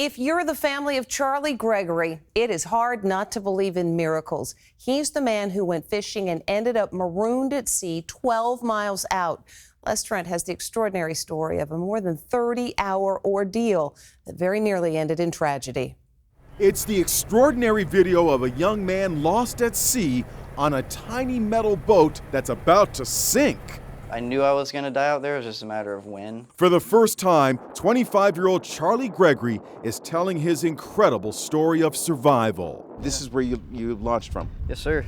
If you're the family of Charlie Gregory, it is hard not to believe in miracles. He's the man who went fishing and ended up marooned at sea 12 miles out. Les Trent has the extraordinary story of a more than 30-hour ordeal that very nearly ended in tragedy. It's the extraordinary video of a young man lost at sea on a tiny metal boat that's about to sink. I knew I was going to die out there. It was just a matter of when. For the first time, 25-year-old Charlie Gregory is telling his incredible story of survival. This is where you launched from? Yes, sir.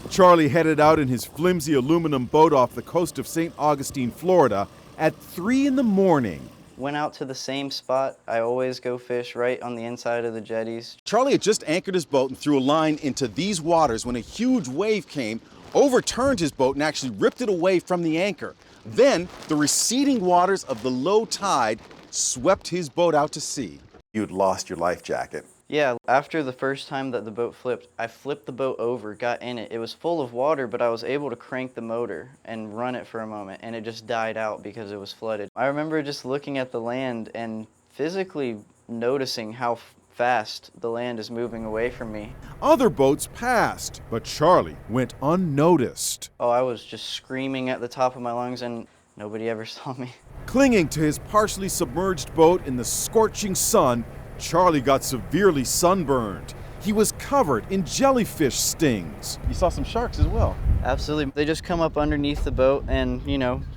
Charlie headed out in his flimsy aluminum boat off the coast of St. Augustine, Florida at 3 in the morning. Went out to the same spot. I always go fish right on the inside of the jetties. Charlie had just anchored his boat and threw a line into these waters when a huge wave came, overturned his boat and actually ripped it away from the anchor. Then the receding waters of the low tide swept his boat out to sea. You'd lost your life jacket. Yeah, after the first time that the boat flipped, I flipped the boat over, got in it. It was full of water, but I was able to crank the motor and run it for a moment, and it just died out because it was flooded. I remember just looking at the land and physically noticing how fast the land is moving away from me. Other boats passed, but Charlie went unnoticed. Oh, I was just screaming at the top of my lungs, and nobody ever saw me. Clinging to his partially submerged boat in the scorching sun, Charlie got severely sunburned. He was covered in jellyfish stings. You saw some sharks as well. Absolutely. They just come up underneath the boat and,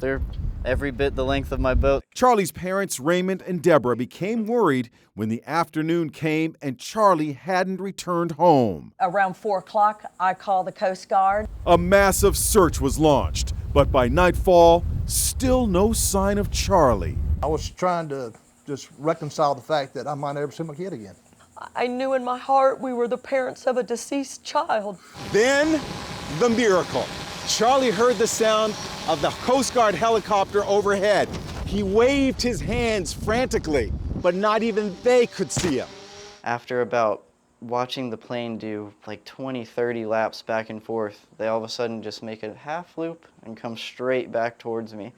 they're every bit the length of my boat. Charlie's parents, Raymond and Deborah, became worried when the afternoon came and Charlie hadn't returned home. Around 4 o'clock, I called the Coast Guard. A massive search was launched, but by nightfall, still no sign of Charlie. I was trying to just reconcile the fact that I might never see my kid again. I knew in my heart we were the parents of a deceased child. Then, the miracle. Charlie heard the sound of the Coast Guard helicopter overhead. He waved his hands frantically, but not even they could see him. After about watching the plane do like 20, 30 laps back and forth, they all of a sudden just make a half loop and come straight back towards me.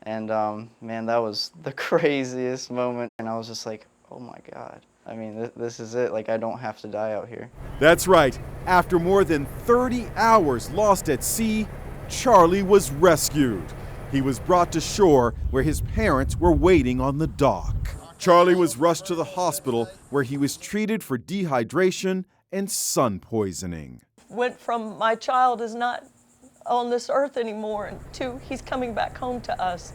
And man, that was the craziest moment. And I was just like, oh my God. I mean, this is it. Like, I don't have to die out here. That's right. After more than 30 hours lost at sea, Charlie was rescued. He was brought to shore where his parents were waiting on the dock. Charlie was rushed to the hospital where he was treated for dehydration and sun poisoning. Went from my child is not on this earth anymore to he's coming back home to us.